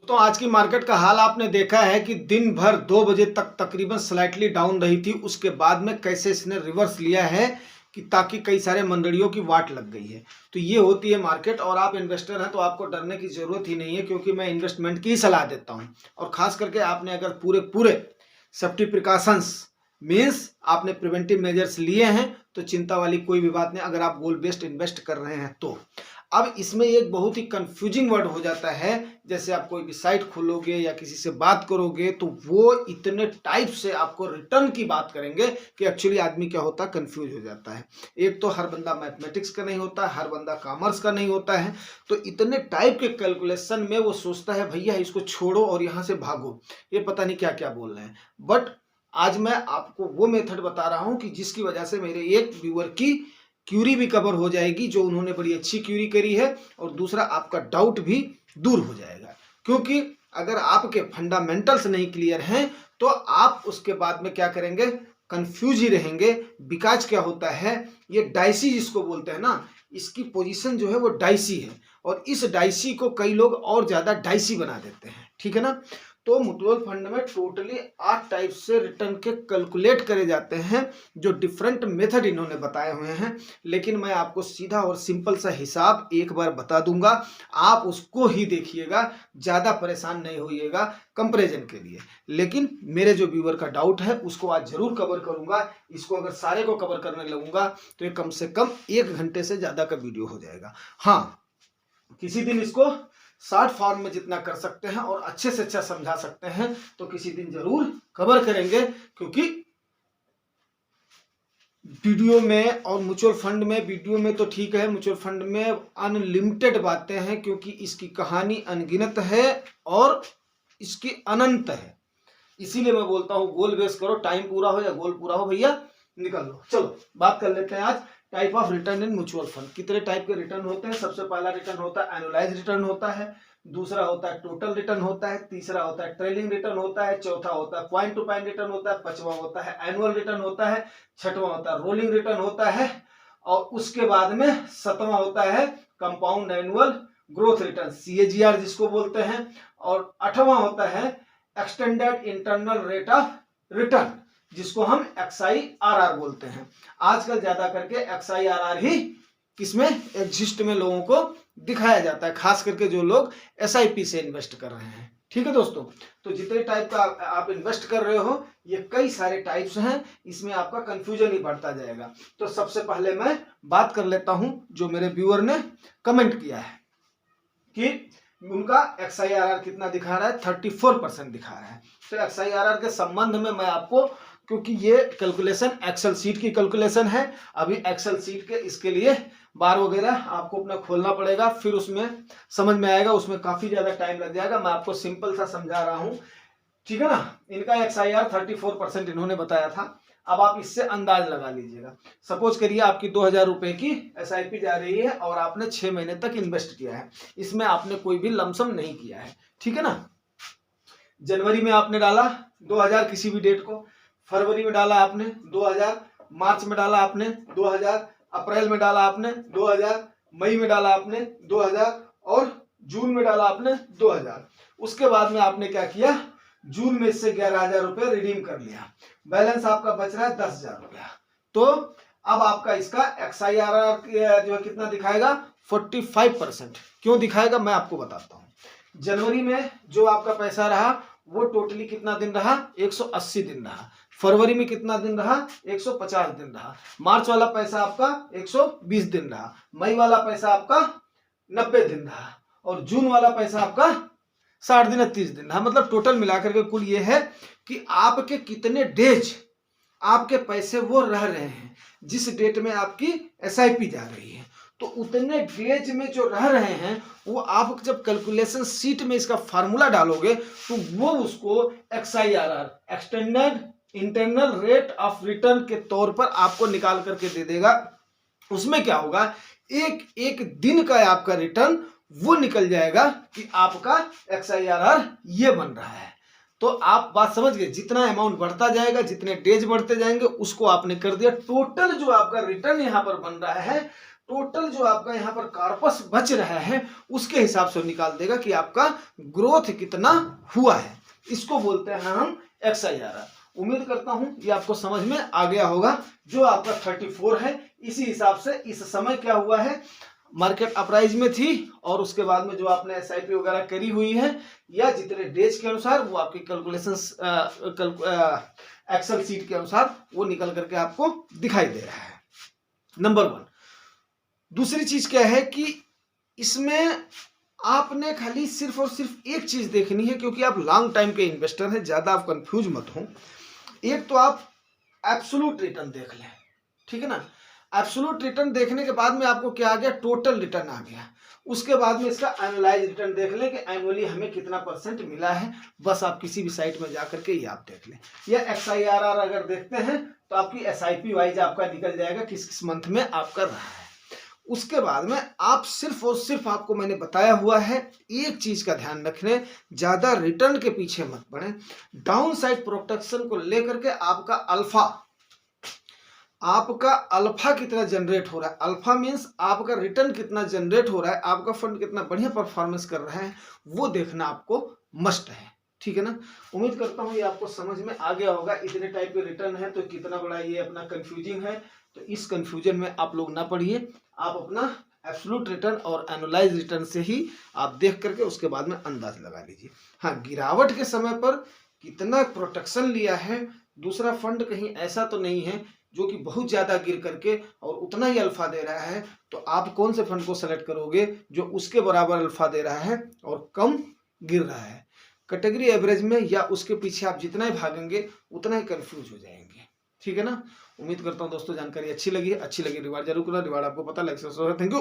तो आज की मार्केट का हाल आपने देखा है कि दिन भर 2 बजे तक तकरीबन स्लाइटली डाउन रही थी। उसके बाद में कैसे इसने रिवर्स लिया है कि ताकि कई सारे मंडलियों की वाट लग गई है। तो ये होती है मार्केट और आप इन्वेस्टर हैं तो आपको डरने की ज़रूरत ही नहीं है, क्योंकि मैं इन्वेस्टमेंट की ही सलाह देता हूँ। और ख़ास करके आपने अगर पूरे पूरे सेफ्टी प्रिकॉशंस मीन्स आपने प्रिवेंटिव मेजर्स लिए हैं तो चिंता वाली कोई भी बात नहीं, अगर आप गोल बेस्ड इन्वेस्ट कर रहे हैं तो। अब इसमें एक बहुत ही कंफ्यूजिंग वर्ड हो जाता है, जैसे आप कोई भी साइट खोलोगे या किसी से बात करोगे तो वो इतने टाइप से आपको रिटर्न की बात करेंगे कि एक्चुअली आदमी क्या होता है, कंफ्यूज हो जाता है। एक तो हर बंदा मैथमेटिक्स का नहीं होता, हर बंदा कॉमर्स का नहीं होता है, तो इतने टाइप के कैलकुलेशन में वो सोचता है भैया इसको छोड़ो और यहाँ से भागो, ये पता नहीं क्या क्या बोल रहे हैं। बट आज मैं आपको वो मेथड बता रहा हूँ कि जिसकी वजह से मेरे एक व्यूअर की क्यूरी भी कवर हो जाएगी, जो उन्होंने बड़ी अच्छी क्यूरी करी है, और दूसरा आपका डाउट भी दूर हो जाएगा। क्योंकि अगर आपके फंडामेंटल्स नहीं क्लियर हैं तो आप उसके बाद में क्या करेंगे, कंफ्यूज ही रहेंगे। बिकॉज क्या होता है, ये डाइसी जिसको बोलते हैं ना, इसकी पोजीशन जो है वो डाइसी है, और इस डाइसी को कई लोग और ज्यादा डाइसी बना देते हैं, ठीक है ना। तो म्यूचुअल फंड में टोटली 8 टाइप से रिटर्न के कैलकुलेट करे जाते हैं, जो डिफरेंट मेथड इन्होंने बताए हुए हैं। लेकिन मैं आपको सीधा और सिंपल सा हिसाब एक बार बता दूंगा, आप उसको ही देखिएगा, ज़्यादा परेशान नहीं होइएगा कंपैरिजन के लिए। लेकिन मेरे जो व्यूअर का डाउट है उसको आज जरूर कवर करूंगा। इसको अगर सारे को कवर करने लगूंगा तो ये कम से कम 1 घंटे से ज़्यादा का वीडियो हो जाएगा। हाँ, किसी दिन इसको शॉर्ट फॉर्म में जितना कर सकते हैं और अच्छे से अच्छा समझा सकते हैं तो किसी दिन जरूर कवर करेंगे, क्योंकि वीडियो में और म्यूचुअल फंड में, वीडियो में तो ठीक है, म्यूचुअल फंड में अनलिमिटेड बातें हैं, क्योंकि इसकी कहानी अनगिनत है और इसकी अनंत है। इसीलिए मैं बोलता हूँ गोल बेस करो, टाइम पूरा हो या गोल पूरा हो, भैया निकल लो। चलो बात कर लेते हैं आज type of return in mutual fund. कितने टाइप के रिटर्न होते हैं? सबसे पहला रिटर्न होता है एनुअलाइज रिटर्न होता है, दूसरा होता है टोटल रिटर्न होता है, तीसरा होता है ट्रेलिंग रिटर्न होता है, चौथा होता है पॉइंट टू पॉइंट रिटर्न होता है, पांचवा होता है एनुअल रिटर्न होता है, छठवां होता है रोलिंग रिटर्न होता है, और उसके बाद में सातवां होता है compound annual growth return, CAGR जिसको बोलते हैं, और आठवां होता है extended internal rate of return, जिसको हम XIRR बोलते हैं। आजकल ज्यादा करके XIRR ही किसमें एग्जिस्ट में लोगों को दिखाया जाता है, खास करके जो लोग SIP से इन्वेस्ट कर रहे हैं। ठीक है दोस्तों, तो जितने टाइप का आप इन्वेस्ट कर रहे हो ये कई सारे टाइप्स हैं, इसमें आपका कंफ्यूजन ही बढ़ता जाएगा। तो सबसे पहले मैं बात कर लेता हूं जो मेरे व्यूअर ने कमेंट किया है कि उनका XIRR कितना दिखा रहा है, 34% दिखा रहा है। तो XIRR के संबंध में मैं आपको, क्योंकि ये कैलकुलेशन एक्सेल सीट की कैलकुलेशन है, अभी एक्सेल सीट के इसके लिए बार वगैरह आपको अपना खोलना पड़ेगा, फिर उसमें समझ में आएगा, उसमें काफी ज्यादा टाइम लग जाएगा। मैं आपको सिंपल सा समझा रहा हूं, ठीक है ना। इनका XIR 34% इन्होंने बताया था। अब आप इससे अंदाज लगा लीजिएगा। सपोज करिए आपकी 2000 रुपए की SIP जा रही है और आपने 6 महीने तक इन्वेस्ट किया है, इसमें आपने कोई भी लमसम नहीं किया है, ठीक है ना। जनवरी में आपने डाला 2000 किसी भी डेट को, फरवरी में डाला आपने 2000, मार्च में डाला आपने 2000, अप्रैल में डाला आपने 2000, मई में डाला आपने 2000 और जून में डाला आपने 2000। उसके बाद में आपने क्या किया, जून में इससे 11,000 रुपए रिडीम कर लिया, बैलेंस आपका बच रहा है 10,000 रुपया। तो अब आपका इसका XIRR जो है कितना दिखाएगा, 45%। क्यों दिखाएगा मैं आपको बताता हूं। जनवरी में जो आपका पैसा रहा वो टोटली कितना दिन रहा, 180 दिन रहा। फरवरी में कितना दिन रहा, 150 दिन रहा। मार्च वाला पैसा आपका 120 दिन रहा। मई वाला पैसा आपका 90 दिन रहा, और जून वाला पैसा आपका 60 दिन 30 दिन रहा। मतलब टोटल मिलाकर के कुल ये है कि आपके कितने डेज आपके पैसे वो रह रहे हैं जिस डेट में आपकी SIP जा रही है। तो उतने डेज में जो रह रहे हैं वो आप जब कैलकुलेशन सीट में इसका फार्मूला डालोगे तो वो उसको XIRR extended internal rate of return के तौर पर आपको निकाल करके दे देगा। उसमें क्या होगा, एक एक दिन का आपका रिटर्न वो निकल जाएगा कि आपका XIRR ये बन रहा है। तो आप बात समझ गए, जितना अमाउंट बढ़ता जाएगा, जितने डेज बढ़ते जाएंगे उसको आपने कर दिया। टोटल जो आपका रिटर्न यहां पर बन रहा है टोटल जो आपका यहाँ पर कॉर्पस बच रहा है उसके हिसाब से निकाल देगा कि आपका ग्रोथ कितना हुआ है। इसको बोलते हैं हम XIRR। उम्मीद करता हूं ये आपको समझ में आ गया होगा। जो आपका 34 है इसी हिसाब से इस समय क्या हुआ है, मार्केट अपराइज में थी और उसके बाद में जो आपने SIP वगैरह करी हुई है या जितने डेज के अनुसार वो आपकी कैलकुलेशंस एक्सेल सीट के अनुसार वो निकल करके आपको दिखाई दे रहा है। नंबर 1। दूसरी चीज क्या है कि इसमें आपने खाली सिर्फ और सिर्फ एक चीज देखनी है, क्योंकि आप लॉन्ग टाइम के इन्वेस्टर हैं, ज्यादा आप कंफ्यूज मत हो। एक तो आप एब्सोल्यूट रिटर्न देख लें, ठीक है ना। एब्सोल्यूट रिटर्न देखने के बाद में आपको क्या आ गया, टोटल रिटर्न आ गया। उसके बाद में इसका एनुअलाइज रिटर्न देख लें कि एनुअली हमें कितना परसेंट मिला है। बस आप किसी भी साइट में जाकर के ये आप देख लें। या XIRR अगर देखते हैं तो आपकी SIP वाइज आपका निकल जाएगा किस किस मंथ में आप कर रहा है। उसके बाद में आप सिर्फ और सिर्फ आपको मैंने बताया हुआ है, एक चीज का ध्यान रखने, ज्यादा रिटर्न के पीछे मत पड़े। डाउन साइड प्रोटेक्शन को लेकर के आपका अल्फा कितना जनरेट हो रहा है, अल्फा मीन्स आपका रिटर्न कितना जनरेट हो रहा है, आपका फंड कितना बढ़िया परफॉर्मेंस कर रहा है, वो देखना आपको मस्ट है, ठीक है ना। उम्मीद करता हूँ ये आपको समझ में आ गया होगा। इतने टाइप के रिटर्न है तो कितना बड़ा ये अपना कंफ्यूजिंग है, तो इस कंफ्यूजन में आप लोग ना पढ़िए। आप अपना एब्सोल्यूट रिटर्न और एनुअलाइज रिटर्न से ही आप देख करके उसके बाद में अंदाज लगा लीजिए। हाँ, गिरावट के समय पर कितना प्रोटेक्शन लिया है, दूसरा फंड कहीं ऐसा तो नहीं है जो कि बहुत ज्यादा गिर करके और उतना ही अल्फा दे रहा है, तो आप कौन से फंड को सेलेक्ट करोगे जो उसके बराबर अल्फा दे रहा है और कम गिर रहा है। कैटेगरी एवरेज में या उसके पीछे आप जितना ही भागेंगे उतना ही कंफ्यूज हो जाएंगे, ठीक है ना। उम्मीद करता हूं दोस्तों जानकारी अच्छी लगी रिवार्ड जरूर करना। रिवार्ड आपको पता लग सकता है। Thank you.